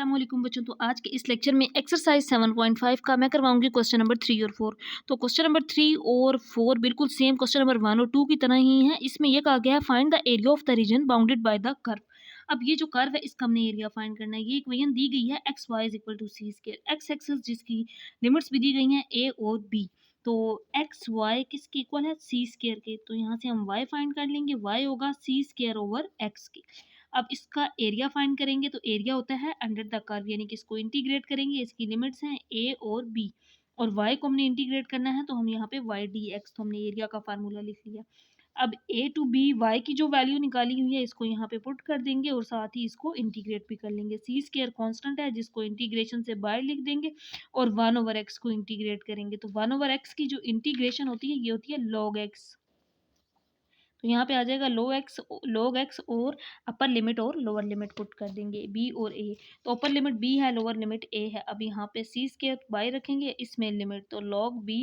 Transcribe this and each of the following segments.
अस्सलाम वालेकुम बच्चों। तो आज के इस लेक्चर में एक्सरसाइज 7.5 का मैं करवाऊंगी क्वेश्चन नंबर 3 और 4। तो क्वेश्चन नंबर 3 और 4 बिल्कुल सेम क्वेश्चन नंबर 1 और 2 की तरह ही है। इसमें यह कहा गया है find the area of the region bounded by the curve. अब ये जो कर्व है इसका हमने एरिया फाइंड करना है। ये इक्वेशन दी गई है X Y is equal to C square, X axis जिसकी लिमिट्स भी दी गई हैं ए और बी। तो एक्स वाई किसके इक्वल है, सी स्क्वायर के। तो यहाँ से हम वाई फाइंड कर लेंगे, वाई होगा सी स्क्वायर ओवर एक्स के। अब इसका एरिया फाइंड करेंगे तो एरिया होता है अंडर द कर्व, यानी कि इसको इंटीग्रेट करेंगे। इसकी लिमिट्स हैं ए और बी, और y को हमने इंटीग्रेट करना है तो हम यहाँ पे y dx, तो हमने एरिया का फार्मूला लिख लिया। अब a टू b y की जो वैल्यू निकाली हुई है इसको यहाँ पे पुट कर देंगे और साथ ही इसको इंटीग्रेट भी कर लेंगे। सी स्क्वायर कॉन्स्टेंट है जिसको इंटीग्रेशन से बाय लिख देंगे और 1/x को इंटीग्रेट करेंगे। तो 1/x की जो इंटीग्रेशन होती है ये होती है log x। तो यहाँ पे आ जाएगा log x और अपर लिमिट और लोअर लिमिट पुट कर देंगे b और a। तो अपर लिमिट b है, लोअर लिमिट a है। अब यहाँ पे c स्क्वायर बाई रखेंगे, इसमें लिमिट तो log b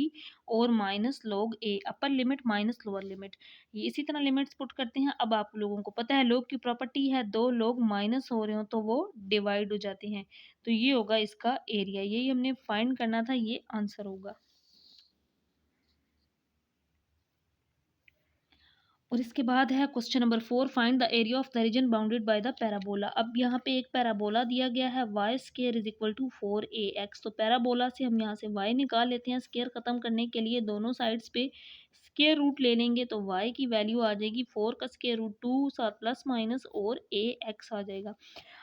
और minus log a, upper limit minus lower limit. ये इसी तरह लिमिट्स पुट करते हैं। अब आप लोगों को पता है log की प्रॉपर्टी है, दो log माइनस हो रहे हो तो वो डिवाइड हो जाते हैं। तो ये होगा इसका एरिया, यही हमने फाइंड करना था, ये आंसर होगा। और इसके बाद है question number 4, find the area of the region bounded by the parabola. अब यहाँ पे एक पैराबोला दिया गया है Y square is equal to 4ax। तो पैराबोला से हम यहाँ से y निकाल लेते हैं। स्क्वायर खत्म करने के लिए दोनों साइड्स पे स्क्वायर रूट ले लेंगे तो y की वैल्यू आ जाएगी 4 का स्क्वायर रूट 2 साथ प्लस माइनस और ax आ जाएगा।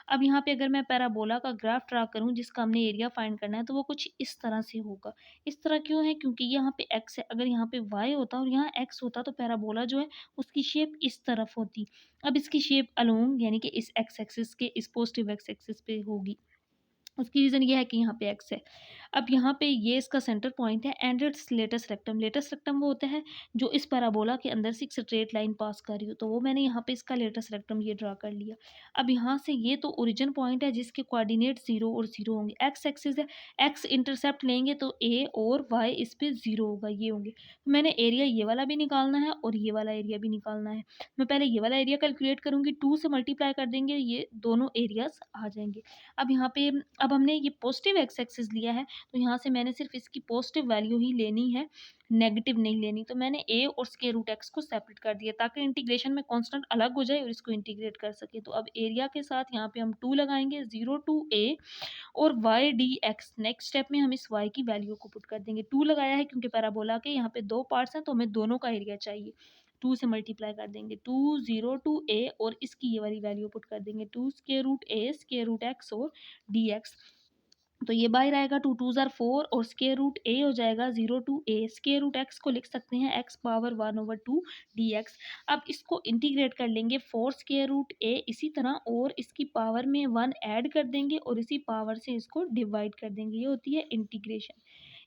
अब यहाँ पे अगर मैं पैराबोला का ग्राफ ड्रा करूँ जिसका हमने एरिया फाइंड करना है तो वो कुछ इस तरह से होगा। इस तरह क्यों है, क्योंकि यहाँ पे x है, अगर यहाँ पे y होता और यहाँ x होता तो पैराबोला जो है उसकी शेप इस तरफ होती। अब इसकी शेप अलोंग यानी कि इस x एक्सिस के इस पॉजिटिव x एक्सिस पे होगी। उसकी रीज़न ये है कि यहाँ पे x है। अब यहाँ पे ये इसका सेंटर पॉइंट है and it's latus rectum. Latus rectum वो होता है जो इस पैराबोला के अंदर से एक स्ट्रेट लाइन पास कर रही हो, तो वो मैंने यहाँ पे इसका लेटेस्ट रेक्टम ये ड्रा कर लिया। अब यहाँ से ये तो ओरिजिन पॉइंट है जिसके कोऑर्डिनेट 0 और 0 होंगे। एक्स एक्सिस है, एक्स इंटरसेप्ट लेंगे तो a और y इस पे 0 होगा, ये होंगे। तो मैंने एरिया ये वाला भी निकालना है और ये वाला एरिया भी निकालना है। मैं पहले ये वाला एरिया कैलकुलेट करूँगी, 2 से मल्टीप्लाई कर देंगे, ये दोनों एरियाज आ जाएंगे। अब यहाँ पे अब हमने ये पॉजिटिव एक्स एक्सिस लिया है तो यहाँ से मैंने सिर्फ इसकी पॉजिटिव वैल्यू ही लेनी है, नेगेटिव नहीं लेनी। तो मैंने a और स्क्वायर रूट एक्स को सेपरेट कर दिया ताकि इंटीग्रेशन में कांस्टेंट अलग हो जाए और इसको इंटीग्रेट कर सके। तो अब एरिया के साथ यहाँ पे हम 2 लगाएंगे, 0 टू a और y D x. Next step में हम इस y की वैल्यू को पुट कर देंगे। 2 लगाया है क्योंकि पैराबोला के यहाँ पे 2 पार्ट्स हैं तो हमें दोनों का एरिया चाहिए। 2 से मल्टीप्लाई कर देंगे, 2 0 टू a और इसकी ये वाली वैल्यू पुट कर देंगे, 2 square root a square root x और dx। तो ये बाहर आएगा, 2 2 ज़ार 4 और स्क्वायर रूट a हो जाएगा 0 to a। Square root x को लिख सकते हैं x पावर 1/2 dx। अब इसको इंटीग्रेट कर लेंगे 4 स्क्वायर रूट a इसी तरह और इसकी पावर में 1 ऐड कर देंगे और इसी पावर से इसको डिवाइड कर देंगे। ये होती है इंटीग्रेशन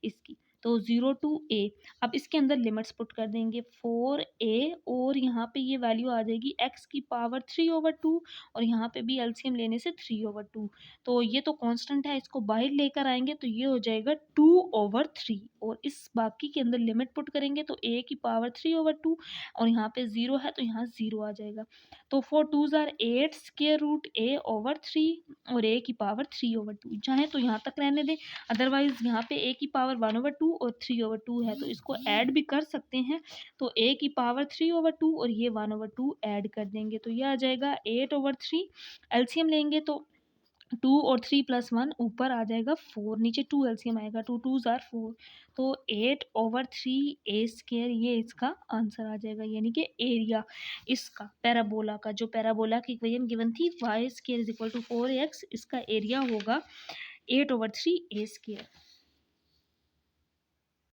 इसकी। तो 0 टू a। अब इसके अंदर लिमिट्स पुट कर देंगे 4a और यहाँ पे ये वैल्यू आ जाएगी x की पावर 3/2 और यहाँ पे भी एलसीएम लेने से 3/2। तो ये तो कांस्टेंट है, इसको बाहर लेकर आएंगे तो ये हो जाएगा 2/3 और इस बाकी के अंदर लिमिट पुट करेंगे तो a की पावर 3/2 और यहाँ पे 0 है तो यहाँ 0 आ जाएगा। तो 4 2 ज़ार 8 स्क्वायर रूट a/3 और a की पावर 3/2। चाहे तो यहाँ तक रहने दें, अदरवाइज यहाँ पे a की पावर 1/2 और 3/2 है तो इसको ऐड भी कर सकते हैं। तो a की पावर 3/2 और ये 1/2 ऐड कर देंगे तो ये आ जाएगा 8/3। एलसीएम लेंगे तो 2 और 3 प्लस 1 ऊपर आ जाएगा 4, नीचे 2 एलसीएम आएगा, 2 2 ज़ार 4। तो 8/3 a स्क्वायर ये इसका आंसर आ जाएगा, यानी कि एरिया इसका पैराबोला का, जो पैराबोला की इक्वेशन गिवन थी y square is equal to 4ax, इसका एरिया होगा 8/3 a स्क्वायर।